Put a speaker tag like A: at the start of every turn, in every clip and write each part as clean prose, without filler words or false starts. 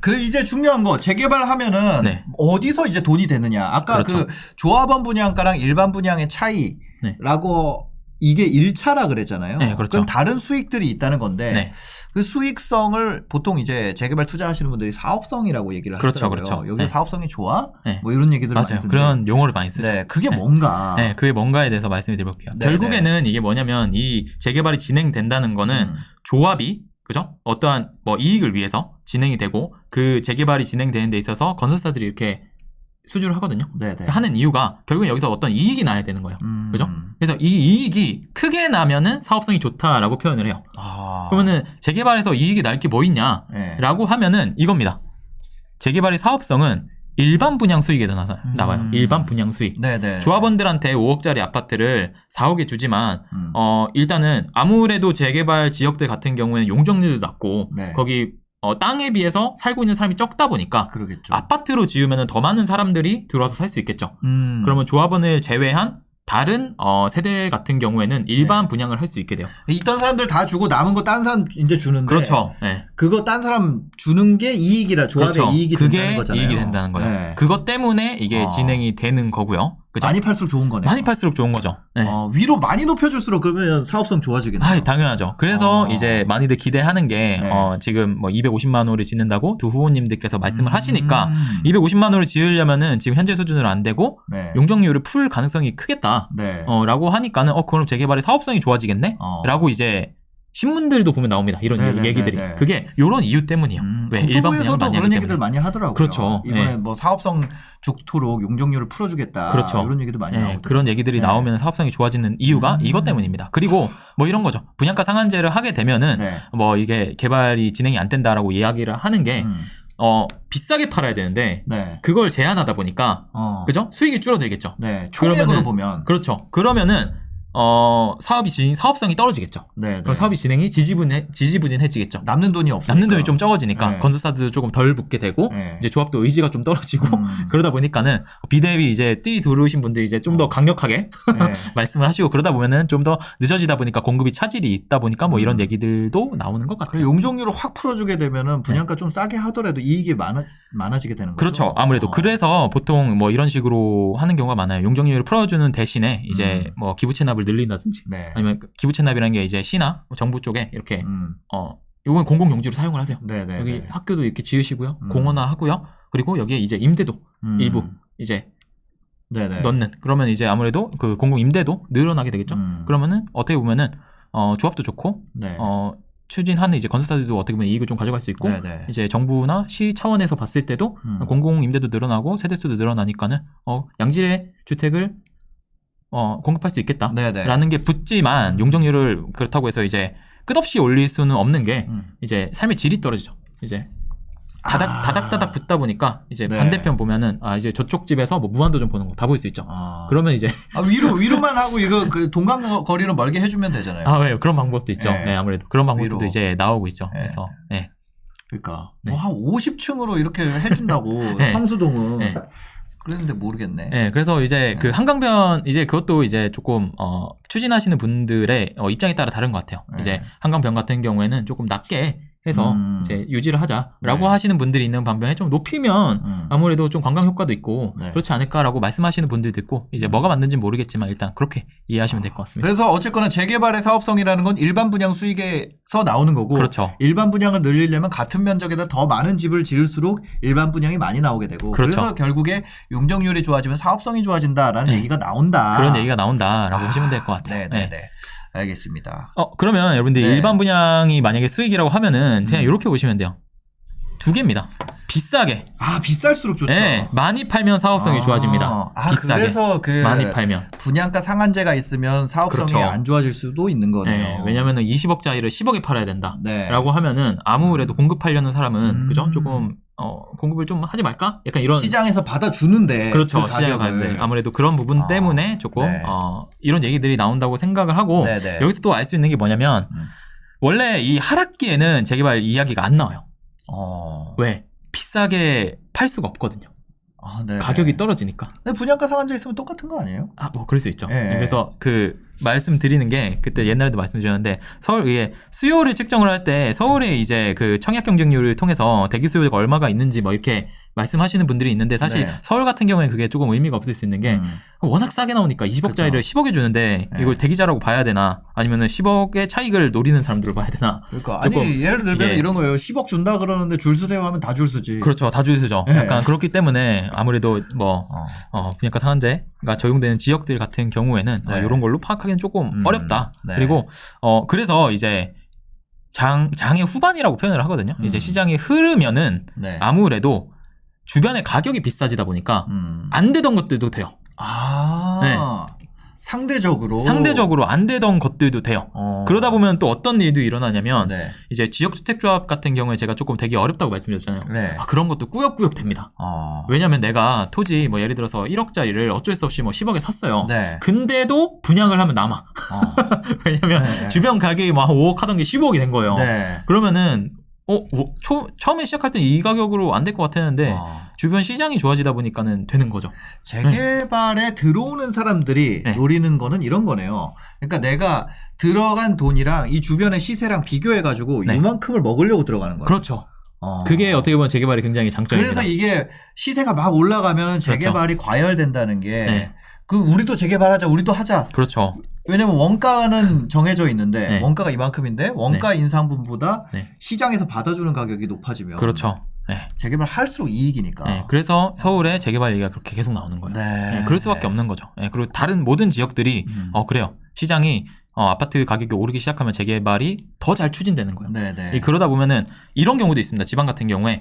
A: 그 이제 중요한 거 재개발하면은
B: 네.
A: 어디서 이제 돈이 되느냐. 아까
B: 그렇죠.
A: 그 조합원 분양가랑 일반 분양의 차이라고 이게 1차라 그랬잖아요.
B: 네, 그렇죠.
A: 그럼 다른 수익들이 있다는 건데
B: 네.
A: 그 수익성을 보통 이제 재개발 투자하시는 분들이 사업성이라고 얘기를
B: 그렇죠,
A: 하더라고요.
B: 그렇죠.
A: 여기
B: 네.
A: 사업성이 좋아?
B: 네.
A: 뭐 이런 얘기들 많이
B: 맞아요.
A: 듣는데.
B: 그런 용어를 많이 쓰죠.
A: 네, 그게
B: 네.
A: 뭔가.
B: 네, 그게 뭔가에 대해서 말씀을 드려볼게요.
A: 네,
B: 결국에는 이게 뭐냐면 이 재개발이 진행된다는 거는 조합이 그죠? 어떠한 뭐 이익을 위해서 진행이 되고 그 재개발이 진행되는 데 있어서 건설사들이 이렇게 수주를 하거든요.
A: 네네.
B: 하는 이유가 결국엔 여기서 어떤 이익이 나야 되는 거예요. 그죠? 그래서 이 이익이 크게 나면은 사업성이 좋다라고 표현을 해요. 그러면은 재개발에서 이익이 날 게 뭐 있냐라고
A: 네.
B: 하면은 이겁니다. 재개발의 사업성은 일반 분양 수익에도 나와요. 일반 분양 수익.
A: 네네.
B: 조합원들한테 5억짜리 아파트를 4억에 주지만 일단은 아무래도 재개발 지역들 같은 경우에는 용적률도 낮고
A: 네.
B: 거기 땅에 비해서 살고 있는 사람이 적다 보니까
A: 그러겠죠.
B: 아파트로 지으면 더 많은 사람들이 들어와서 살 수 있겠죠. 그러면 조합원을 제외한 다른 세대 같은 경우에는 일반 분양을 할 수 있게 돼요.
A: 있던 사람들 다 주고 남은 거 딴 사람 이제 주는데
B: 그렇죠. 네.
A: 그거 딴 사람 주는 게 이익이라 조합의
B: 그렇죠.
A: 이익이
B: 그게
A: 된다는 거잖아요.
B: 이익이 된다는 거예요.
A: 네.
B: 그것 때문에 이게 진행이 되는 거고요. 그죠?
A: 많이 팔수록 좋은 거네요.
B: 많이 팔수록 좋은 거죠. 네.
A: 위로 많이 높여줄수록 그러면 사업성 좋아지겠네요.
B: 아, 당연하죠. 그래서 이제 많이들 기대하는 게 지금 뭐 250만 호를 짓는다고 두 후보님들께서 말씀을 하시니까 250만 호를 지으려면은 지금 현재 수준으로 안 되고 용적률을 풀 가능성이 크겠다. 라고 하니까는 그럼 재개발의 사업성이 좋아지겠네? 라고 이제 신문들도 보면 나옵니다. 이런 얘기들이. 그게 이런 이유 때문이에요. 왜 일반 분양을 많이
A: 그런
B: 하기
A: 얘기들
B: 때문에.
A: 많이 하더라고요.
B: 그렇죠.
A: 이번에 뭐 사업성 좋도록 용적률을 풀어주겠다.
B: 그렇죠.
A: 이런 얘기도 많이 나오고.
B: 그런 얘기들이 나오면 사업성이 좋아지는 이유가 이것 때문입니다. 그리고 뭐 이런 거죠. 분양가 상한제를 하게 되면은 뭐 이게 개발이 진행이 안 된다라고 이야기를 하는 게 비싸게 팔아야 되는데 그걸 제한하다 보니까 그죠? 수익이 줄어들겠죠.
A: 총액으로 보면
B: 그렇죠. 그러면은 사업성이 떨어지겠죠. 그럼 사업이 진행이 지지부진해지겠죠.
A: 남는 돈이 없으니까.
B: 남는 돈이 좀 적어지니까 건설사도 조금 덜 붙게 되고 이제 조합도 의지가 좀 떨어지고 그러다 보니까는 비대위 이제 들어오신 분들이 이제 좀 더 강력하게 말씀을 하시고 그러다 보면은 좀 더 늦어지다 보니까 공급이 차질이 있다 보니까 뭐 이런 얘기들도 나오는 것 같아요.
A: 용적률을 확 풀어주게 되면은 분양가 좀 싸게 하더라도 이익이 많아지게 되는 거죠.
B: 그렇죠. 아무래도 그래서 보통 뭐 이런 식으로 하는 경우가 많아요. 용적률을 풀어주는 대신에 이제 뭐 기부 체납을 늘린다든지 아니면 기부 체납이라는 게 이제 시나 정부 쪽에 이렇게 요건 공공용지로 사용을 하세요. 여기 학교도 이렇게 지으시고요. 공원화 하고요. 그리고 여기에 이제 임대도 일부 이제 넣는. 그러면 이제 아무래도 그 공공 임대도 늘어나게 되겠죠. 그러면은 어떻게 보면은 조합도 좋고 추진하는 이제 건설사들도 어떻게 보면 이익을 좀 가져갈 수 있고 이제 정부나 시 차원에서 봤을 때도 공공 임대도 늘어나고 세대수도 늘어나니까는 양질의 주택을 공급할 수 있겠다라는 게 붙지만 용적률을 그렇다고 해서 이제 끝없이 올릴 수는 없는 게 이제 삶의 질이 떨어지죠. 이제 다닥다닥 붙다 보니까 이제 반대편 보면은 이제 저쪽 집에서 뭐 무한도전 보는 거 다 볼 수 있죠. 그러면 이제
A: 위로만 하고 이거 그 동강 거리는 멀게 해주면 되잖아요.
B: 네, 그런 방법도 있죠. 아무래도 그런 방법도
A: 위로.
B: 이제 나오고 있죠. 그래서
A: 그러니까 뭐 한 50층으로 이렇게 해준다고 성수동은. 그랬는데 모르겠네.
B: 그래서 이제 그 한강변 이제 그것도 이제 조금 추진하시는 분들의 입장에 따라 다른 것 같아요. 이제 한강변 같은 경우에는 조금 낮게 해서 이제 유지를 하자라고 하시는 분들이 있는 반면에 좀 높이면 아무래도 좀 관광 효과도 있고 그렇지 않을까라고 말씀하시는 분들도 있고 이제 뭐가 맞는지는 모르겠지만 일단 그렇게 이해하시면 될 것 같습니다.
A: 그래서 어쨌거나 재개발의 사업성이라는 건 일반 분양 수익에서 나오는 거고
B: 그렇죠.
A: 일반 분양을 늘리려면 같은 면적에다 더 많은 집을 지을수록 일반 분양이 많이 나오게 되고 그래서 결국에 용적률이 좋아지면 사업성이 좋아진다라는 얘기가 나온다.
B: 그런 얘기가 나온다라고 보시면 될 것 같아요.
A: 알겠습니다.
B: 그러면 여러분들 일반 분양이 만약에 수익이라고 하면은 그냥 이렇게 보시면 돼요. 두 개입니다. 비싸게.
A: 비쌀수록 좋죠.
B: 많이 팔면 사업성이 좋아집니다. 비싸게.
A: 그래서
B: 많이 팔면.
A: 분양가 상한제가 있으면 사업성이 안 좋아질 수도 있는 거네요.
B: 왜냐면은 20억짜리를 10억에 팔아야 된다. 라고 하면은 아무래도 공급하려는 사람은 그죠? 조금 공급을 좀 하지 말까? 약간 이런
A: 시장에서 받아주는데
B: 그렇죠. 그 시장에 가는데 아무래도 그런 부분 때문에 조금 이런 얘기들이 나온다고 생각을 하고 여기서 또 알 수 있는 게 뭐냐면 원래 이 하락기에는 재개발 이야기가 안 나와요. 왜? 비싸게 팔 수가 없거든요. 가격이 떨어지니까.
A: 근데 분양가 상한제 있으면 똑같은 거 아니에요?
B: 뭐 그럴 수 있죠. 그래서 그 말씀드리는 게 그때 옛날에도 말씀드렸는데 서울 이게 수요를 측정을 할 때 서울의 이제 그 청약 경쟁률을 통해서 대기 수요가 얼마가 있는지 뭐 이렇게 말씀하시는 분들이 있는데 사실 서울 같은 경우에 그게 조금 의미가 없을 수 있는 게 워낙 싸게 나오니까 20억짜리를 그쵸. 10억에 주는데 이걸 대기자라고 봐야 되나 아니면은 10억의 차익을 노리는 사람들을 봐야 되나.
A: 그러니까 아니 예를 들면 이런 거예요. 10억 준다 그러는데 줄 서세요 하면 다 줄 서지.
B: 그렇죠. 다 줄 서죠. 약간 그렇기 때문에 아무래도 뭐 분양가 상한제가 적용되는 지역들 같은 경우에는 이런 걸로 파악하기는 조금 어렵다. 그리고 그래서 이제 장의 후반이라고 표현을 하거든요. 이제 시장이 흐르면은 아무래도 주변에 가격이 비싸지다 보니까 안 되던 것들도 돼요. 상대적으로 안 되던 것들도 돼요. 그러다 보면 또 어떤 일도 일어나냐면 이제 지역주택조합 같은 경우에 제가 조금 되게 어렵다고 말씀드렸잖아요. 그런 것도 꾸역꾸역 됩니다. 왜냐면 내가 토지 뭐 예를 들어서 1억짜리를 어쩔 수 없이 뭐 10억에 샀어요. 근데도 분양을 하면 남아. 왜냐면 주변 가격이 뭐 한 5억 하던 게 15억이 된 거예요. 그러면은 처음에 시작할 때 이 가격으로 안 될 것 같았는데 주변 시장이 좋아지다 보니까는 되는 거죠.
A: 재개발에 들어오는 사람들이 노리는 거는 이런 거네요. 그러니까 내가 들어간 돈이랑 이 주변의 시세랑 비교해가지고 이만큼을 먹으려고 들어가는 거예요.
B: 그렇죠. 그게 어떻게 보면 재개발이 굉장히 장점입니다.
A: 그래서 이게 시세가 막 올라가면 재개발이 과열된다는 게 우리도 재개발하자, 우리도 하자.
B: 그렇죠.
A: 왜냐면 원가는 정해져 있는데 원가가 이만큼인데 원가 인상분보다 시장에서 받아주는 가격이 높아지면
B: 그렇죠.
A: 재개발 할수록 이익이니까.
B: 그래서 서울에 재개발 얘기가 그렇게 계속 나오는 거예요. 그럴 수밖에 없는 거죠. 그리고 다른 모든 지역들이 그래요. 시장이 아파트 가격이 오르기 시작하면 재개발이 더 잘 추진되는 거예요. 그러다 보면은 이런 경우도 있습니다. 지방 같은 경우에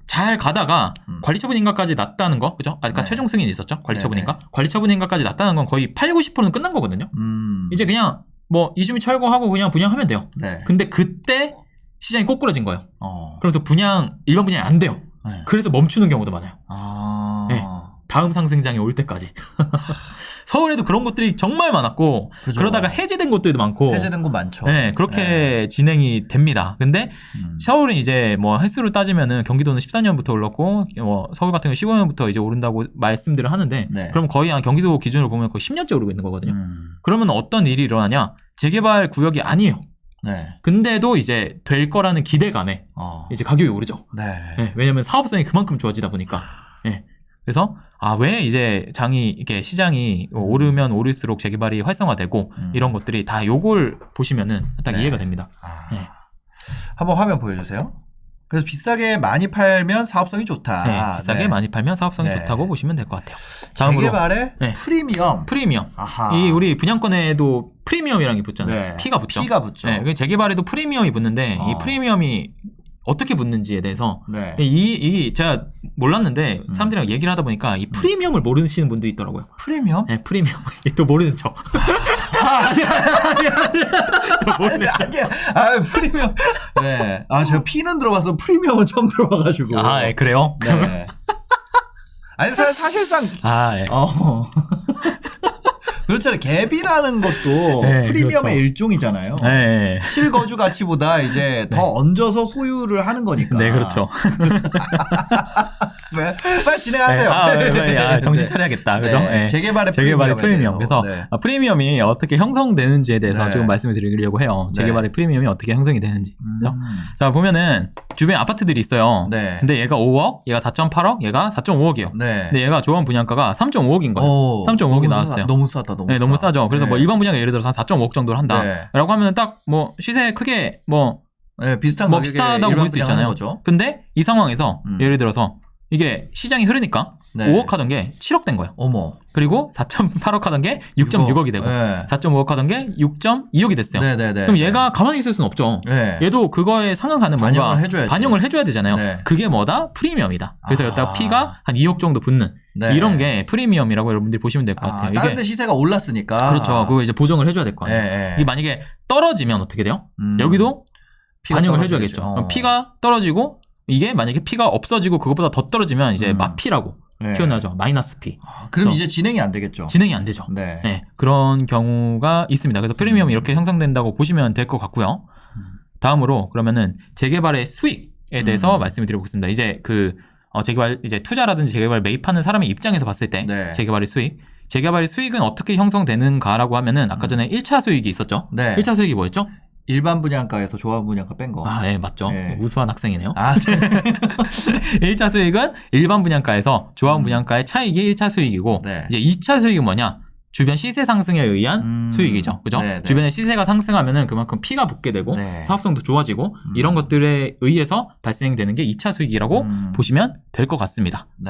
B: 잘 가다가 관리처분인가까지 났다는 거, 그죠? 아까 최종 승인이 있었죠? 관리처분인가? 관리처분인가까지 났다는 건 거의 80~90%는 끝난 거거든요. 이제 그냥 뭐 이주민 철거하고 그냥 분양하면 돼요. 근데 그때 시장이 꼬꾸라진 거예요. 그러면서 일반 분양이 안 돼요. 그래서 멈추는 경우도 많아요. 다음 상승장이 올 때까지. 서울에도 그런 것들이 정말 많았고 그죠. 그러다가 해제된 곳들도 많고
A: 해제된 곳 많죠.
B: 그렇게 진행이 됩니다. 근데 서울은 이제 뭐 횟수를 따지면은 경기도는 14년부터 올랐고 서울 같은 경우는 15년부터 이제 오른다고 말씀들을 하는데 그럼 거의 한 경기도 기준으로 보면 거의 10년째 오르고 있는 거거든요. 그러면 어떤 일이 일어나냐? 재개발 구역이 아니에요. 근데도 이제 될 거라는 기대감에 이제 가격이 오르죠. 왜냐면 사업성이 그만큼 좋아지다 보니까. 그래서 왜 이제 이게 시장이 오르면 오를수록 재개발이 활성화되고 이런 것들이 다 요걸 보시면은 딱 이해가 됩니다.
A: 한번 화면 보여주세요. 그래서 비싸게 많이 팔면 사업성이 좋다.
B: 비싸게 많이 팔면 사업성이 좋다고 보시면 될 것 같아요. 다음으로
A: 재개발의 프리미엄.
B: 이 우리 분양권에도 프리미엄이라는 게 붙잖아요. P가 붙죠. 재개발에도 프리미엄이 붙는데 이 프리미엄이 어떻게 붙는지에 대해서 제가 몰랐는데 사람들이랑 얘기를 하다 보니까 이 프리미엄을 모르시는 분들이 있더라고요.
A: 프리미엄?
B: 프리미엄. 또 모르는 척.
A: 아니야. 프리미엄. 제가 P는 들어봐서 프리미엄은 처음 들어봐가지고.
B: 그래요?
A: 아니 사실상 그렇잖아요. 갭이라는 것도 프리미엄의 그렇죠. 일종이잖아요. 실거주 가치보다 이제 더 얹어서 소유를 하는 거니까.
B: 그렇죠.
A: 빨리 진행하세요.
B: 정신 차려야겠다. 그죠?
A: 재개발의
B: 프리미엄. 그래서 프리미엄이 어떻게 형성되는지에 대해서 지금 말씀을 드리려고 해요. 재개발의 프리미엄이 어떻게 형성이 되는지. 자, 보면은 주변에 아파트들이 있어요. 근데 얘가 5억, 얘가 4.8억, 얘가 4.5억이에요. 근데 얘가 조합 분양가가 3.5억인 거예요. 3.5억이 나왔어요.
A: 너무 싸다.
B: 너무 싸죠. 그래서 뭐 일반 분양가 예를 들어서 한 4.5억 정도를 한다. 라고 하면 딱 뭐 시세 크게 비슷하다고 볼 수 있잖아요. 근데 이 상황에서 예를 들어서 이게 시장이 흐르니까 5억 하던 게 7억 된 거예요. 그리고 4.8억 하던 게 6.6억이 되고 4.5억 하던 게 6.2억이 됐어요. 그럼 얘가 가만히 있을 수는 없죠. 얘도 그거에 상응하는 뭔가 반영을 해줘야 되잖아요. 그게 뭐다? 프리미엄이다. 그래서 여기다가 P가 한 2억 정도 붙는 이런 게 프리미엄이라고 여러분들이 보시면 될 것 같아요.
A: 다른 데 시세가 올랐으니까.
B: 그렇죠. 그거 이제 보정을 해줘야 될 거 아니에요. 이게 만약에 떨어지면 어떻게 돼요? 여기도 반영을 해줘야겠죠. 그럼 P가 떨어지고 이게 만약에 P가 없어지고 그것보다 더 떨어지면 이제 마피라고 표현하죠. 마이너스 P.
A: 그럼 이제 진행이 안 되겠죠.
B: 진행이 안 되죠. 그런 경우가 있습니다. 그래서 프리미엄이 이렇게 형성된다고 보시면 될 것 같고요. 다음으로 그러면은 재개발의 수익에 대해서 말씀을 드려보겠습니다. 이제 재개발 이제 투자라든지 재개발 매입하는 사람의 입장에서 봤을 때
A: 네.
B: 재개발의 수익은 어떻게 형성되는가라고 하면은 아까 전에 1차 수익이 있었죠.
A: 네.
B: 1차 수익이 뭐였죠?
A: 일반 분양가에서 조합 분양가 뺀 거.
B: 네, 맞죠.
A: 네.
B: 우수한 학생이네요.
A: 네.
B: 1차 수익은 일반 분양가에서 조합 분양가의 차익이 1차 수익이고
A: 네.
B: 이제 2차 수익은 뭐냐? 주변 시세 상승에 의한 수익이죠. 그죠?
A: 네, 네.
B: 주변의 시세가 상승하면은 그만큼 피가 붙게 되고
A: 네.
B: 사업성도 좋아지고 이런 것들에 의해서 발생되는 게 2차 수익이라고 보시면 될 것 같습니다.
A: 네.